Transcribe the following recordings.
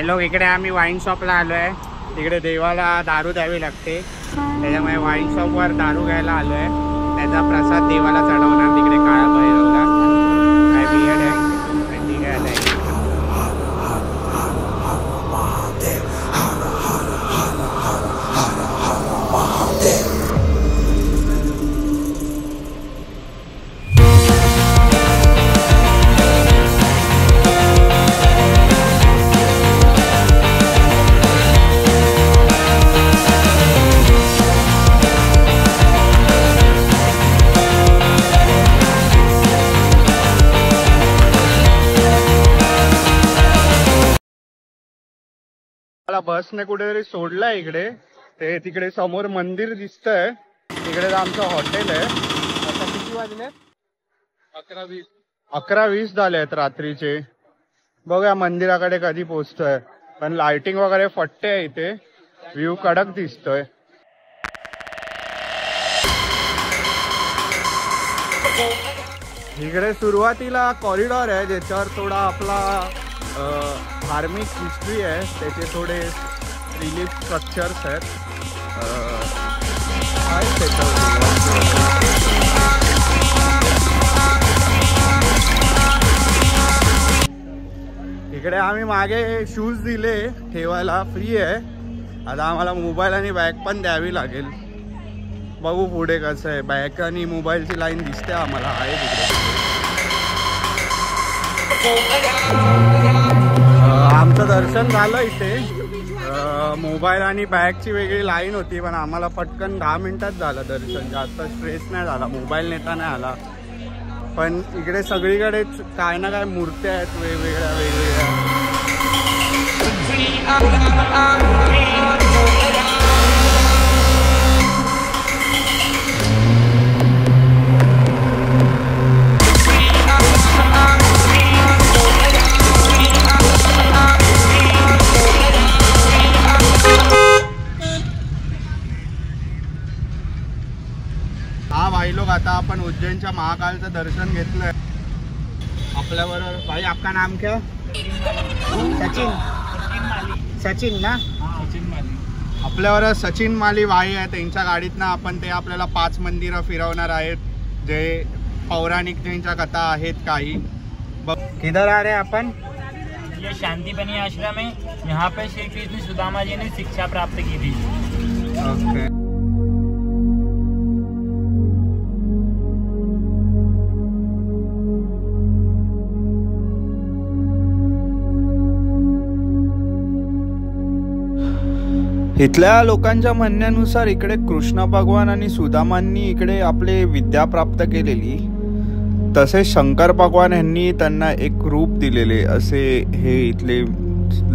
लोक इकडे आम्ही वाईन शॉपला आलो आहे. तिकडे देवाला दारू द्यावी लागते, त्याच्यामुळे वाईन शॉपवर दारू घ्यायला आलो आहे. त्याचा प्रसाद देवाला चढवणार तिकडे काळा भैरवला. काय बियड आहे आणि घ्यायला आहे. मला बसने कुठेतरी सोडलाय इकडे. ते तिकडे समोर मंदिर दिसतंय. तिकडे आमचं हॉटेल आहे. आता किती वाजले? 11:20 झाले आहेत रात्रीचे. बघूया मंदिराकडे कधी पोहोचतोय. पण लाइटिंग वगैरे फट्टे आहे इथे. व्ह्यू कडक दिसतोय. इकडे सुरुवातीला कॉरिडॉर आहे ज्याच्यावर थोडा आपला धार्मिक हिस्ट्री आहे. त्याचे थोडे रिलीफ स्ट्रक्चर्स आहेत. इकडे आम्ही मागे शूज दिले ठेवायला, फ्री आहे. आता आम्हाला मोबाईल आणि बॅग पण द्यावी लागेल. बघू पुढे कसं आहे. बॅग आणि मोबाईलची लाईन दिसते आम्हाला आहे तिकडे. आमचं दर्शन झालं इथे. मोबाईल आणि बॅगची वेगळी लाईन होती, पण आम्हाला पटकन 10 मिनिटात झालं दर्शन. जास्त स्ट्रेस नाही झाला. मोबाईल नेता नाही आला. पण इकडे सगळीकडे काय ना काय मूर्त्या आहेत वेगवेगळ्या वेगवेगळ्या. हा भाई लोग, आता आपण उज्जैनच्या महाकालचं दर्शन घेतलंय. आपल्याबरोबर भाई, आपका नाम क्या? सचिन ना? सचिन माली. आपल्याबरोबर सचिन माली भाई आहे. त्यांच्या गाडीतनं आपण ते आपल्याला 5 मंदिरं फिरवणार आहेत जे पौराणिक ज्यांच्या कथा आहेत काही. किधर आ रहे अपन? ये शांतिबनी आश्रम है. यहाँ पे श्री कृष्ण सुदामा जी ने शिक्षा प्राप्त की थी. ओके. इथल्या लोकांच्या म्हणण्यानुसार इकडे कृष्ण भगवान आणि सुदामांनी इकडे आपले विद्या प्राप्त केलेली. तसे शंकर भगवान यांनी त्यांना एक रूप दिलेले असे हे इथले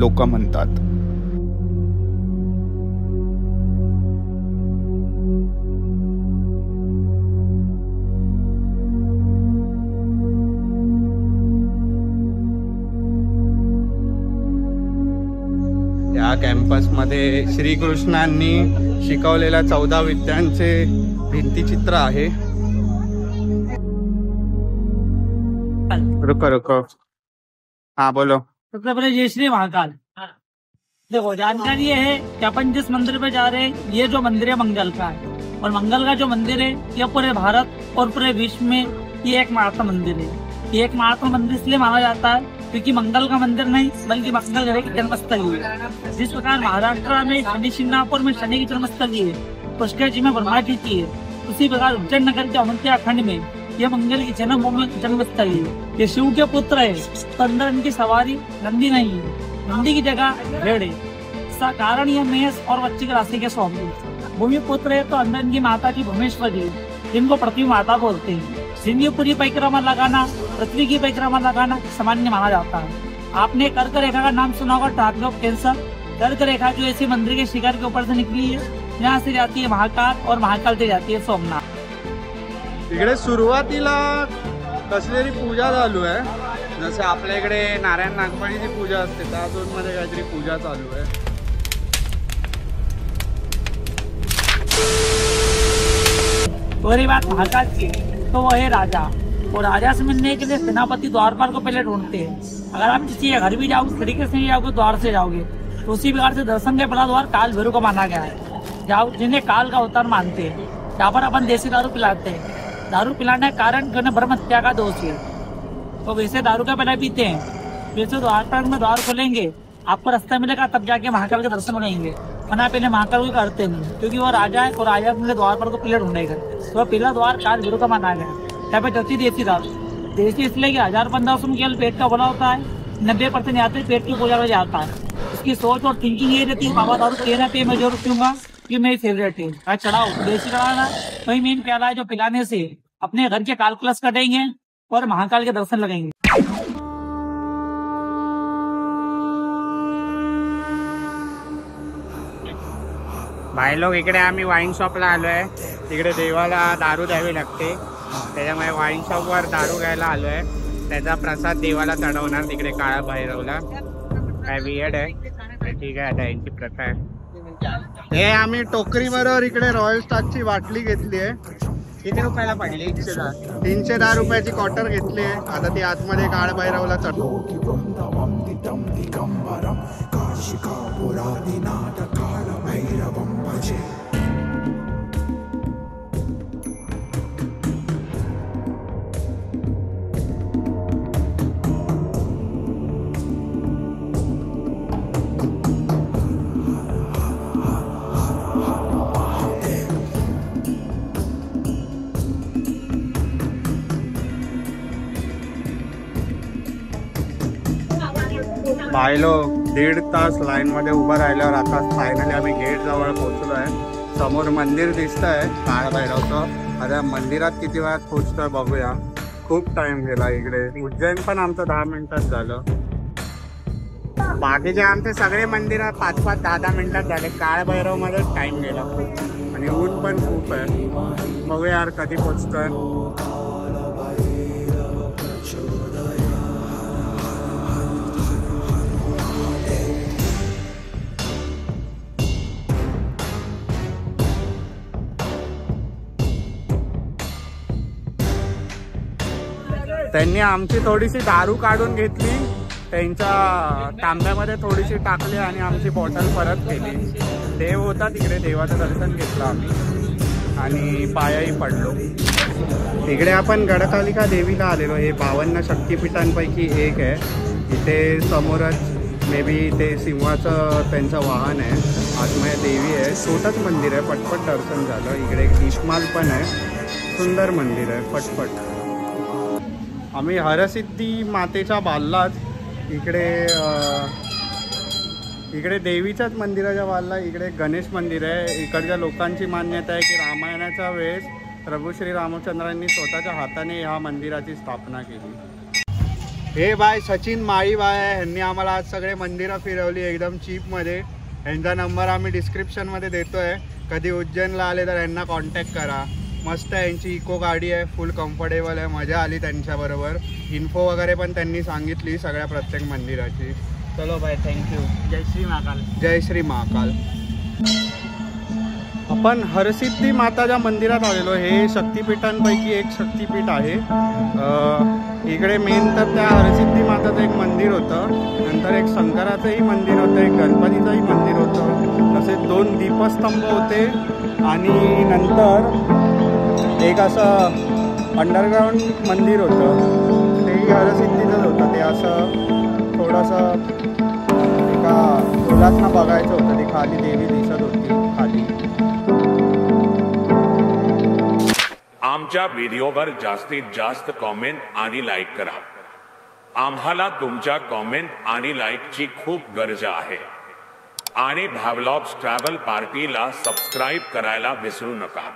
लोक म्हणतात. या कॅम्पसमध्ये श्रीकृष्णांनी शिकवलेल्या 14 विद्यांचे भिंतीचित्र आहे. रुको रुको. हाँ बोलो. सबसे पहले जय श्री महाकाल. देखो, जानकारी ये है कि अपन जिस मंदिर पे जा रहे हैं, ये जो मंदिर है मंगल का है. और मंगल का जो मंदिर है ये पूरे भारत और पूरे विश्व में ये एकमात्र मंदिर है. ये एकमात्र मंदिर इसलिए माना जाता है क्योंकि मंगल का मंदिर नहीं बल्कि मंगल ग्रह की जन्मस्थली है. जिस प्रकार महाराष्ट्र में शनि शिंगणापुर में शनि की जन्मस्थली है, पुष्कर जी में ब्रह्मा जी की है, उसी प्रकार उज्जैन नगर के अवंतिया खंड में ये मंगल की जन्मस्थली है. ये शिव के पुत्र है, तो अंदर इनकी सवारी नंदी नहीं है. नंदी की जगह भेड़ है. इसका कारण ये मेष और वृश्चिक राशि के स्वामी. भूमि पुत्र है तो अंदर इनकी माता की भुवनेश्वरी है, जिनको पृथ्वी माता बोलते हैं. सिंधुपुरी परिक्रमा लगाना, पृथ्वी की परिक्रमा लगाना सामान्य माना जाता है. आपने कर्क रेखा का नाम सुना होगा, टार्गेट ऑफ कैंसर. कर्क रेखा जो ऐसे मंदिर के शिखर के ऊपर से निकली है, यहाँ से जाती है महाकाल और महाकाल से जाती है सोमनाथ. इकडे सुरुवातीला कसलेली पूजा चालू आहे. जसे आपल्या इकडे नारायण नागपंचमीची पूजा असते, त्या झोन मध्ये काहीतरी पूजा चालू आहे. वही बात महाकाल की, तो वो है राजा. और राजा से मिलने के लिए सेनापति द्वारपाल को पहले ढूंढते हैं। अगर आप किसी के घर भी जाओगे खिड़की से नहीं जाओगे, द्वार से जाओगे, तो उसी प्रकार से दर्शन के पहला द्वार काल भैरव का माना गया है, जाओ जिन्हें काल का अवतार मानते हैं। यहाँ पर अपन देसी दारू पिलाते हैं। दारू पिलाने के कारण उन्हें ब्रह्म हत्या का दोष है, तो वैसे दारू का पहले पीते हैं। वैसे द्वारपाल में द्वार खोलेंगे, आपको रास्ता मिलेगा, तब जाके महाकाल के दर्शन होंगे, वरना पहले महाकाल को करते नहीं, क्योंकि वो राजा है और राजा अपने द्वारपाल को पहले ढूंढेगा। तो पहला द्वार काल भैरव का माना गया। यहाँ पे चलती देसी दारू, देसी इसलिए कि 1000-1500 में केवल पेट का भला होता है, 90% आते पेट की पूजा में जाता है। इसकी सोच और थिंकिंग ये रहती है, बाबा दारू कहना पे मैं जरूर पीऊंगा, ये मेरी फेवरेट है। चढ़ाओ देसी चढ़ाना वही मेन प्याला है जो पिलाने से अपने घर के कालकलश कटेंगे और महाकाल के दर्शन लगेंगे। भाई लोग, इकडे आम्ही वाईन शॉपला आलोय। तिकडे देवाला दारू द्यावी लागते, त्याच्यामुळे वाईन शॉपवर दारू घ्यायला आलोय। त्याचा प्रसाद देवाला चढवणार तिकडे काळा भैरवला। काय वियर्ड आहे, ठीक आहे, आता यांची प्रथा आहे। हे आम्ही टोकरी बरोबर इकडे रॉयल स्टारची बाटली घेतली आहे। किती रुपयाला पडली? 310 रुपयाची क्वार्टर घेतली आहे। आता ती आतमध्ये काळ भैरवला चढतो। भाई लोग, 1.5 तास लाईन मध्ये उभं राहिल्यावर आता फायनली आम्ही गेट जवळ पोहोचलो आहे। समोर मंदिर दिसतंय काळ भैरवचं। आता मंदिरात किती वेळात पोहोचतोय बघूया। खूप टाइम गेला इकडे। उज्जैन पण आमचं 10 मिनिटात झालं। बाकीचे आमचे सगळे मंदिरात 5-5, 10-10 मिनिटात झाले। काळ भैरव मध्येच टाइम गेला खूप, आणि ऊन पण खूप आहे। बघूया यार कधी पोहोचतोय। त्यांनी आमची थोडीशी दारू काढून घेतली, त्यांच्या तांब्यामध्ये थोडीशी टाकली आणि आमची बॉटल परत केली। देव होता तिकडे, देवाचं दर्शन घेतलं आम्ही आणि पायाही पडलो। इकडे आपण गडकालिका देवीला आलेलो। हे 52 शक्तिपीठांपैकी एक आहे। इथे समोरच मे बी ते सिंहाचं त्यांचं वाहन आहे। आतमध्ये देवी आहे। छोटंच मंदिर आहे, पटपट दर्शन झालं। इकडे एक दीपमाल पण आहे, सुंदर मंदिर आहे, पटपट। आम्ही हरसिद्धी मातेच्या बाल्लाच इकडे देवीच्याच मंदिराच्या बाल्ला इकडे गणेश मंदिर आहे। इकडच्या लोकांची मान्यता आहे की रामायणाच्या वेळेस प्रभू श्री रामचंद्रांनी स्वतःच्या हाताने ह्या मंदिराची स्थापना केली। हे बाय सचिन माळीबाय आहे, ह्यांनी आम्हाला आज सगळे मंदिरं फिरवली एकदम चीपमध्ये। ह्यांचा नंबर आम्ही डिस्क्रिप्शनमध्ये देतोय, कधी उज्जैनला आले तर यांना कॉन्टॅक्ट करा। मस्त आहे, यांची इको गाडी आहे, फुल कम्फर्टेबल आहे, मजा आली त्यांच्याबरोबर। इन्फो वगैरे पण त्यांनी सांगितली सगळ्या प्रत्येक मंदिराची। चलो बाय, थँक्यू। जय श्री महाकाल। जय श्री महाकाल। आपण हरसिद्धी माताच्या मंदिरात आलेलो। हे शक्तिपीठांपैकी एक शक्तिपीठ आहे। इकडे मेन तर त्या हरसिद्धी माताचं एक मंदिर होतं, नंतर एक शंकराचंही मंदिर होतं, एक गणपतीचंही मंदिर होतं, तसेच 2 दीपस्तंभ होते आणि नंतर एक असं अंडरग्राउंड मंदिर होतं, तेही हरसिद्धीचंच होतं। ते असं थोडंसं एका खोलातनं बघायचं होतं, ती खाली देवी दिसत होती खाली। आमच्या व्हिडिओवर जास्तीत जास्त कॉमेंट आणि लाईक करा। आम्हाला तुमच्या कॉमेंट आणि लाईकची खूप गरज आहे। आणि भावलॉग्स ट्रॅव्हल पार्टीला सबस्क्राईब करायला विसरू नका।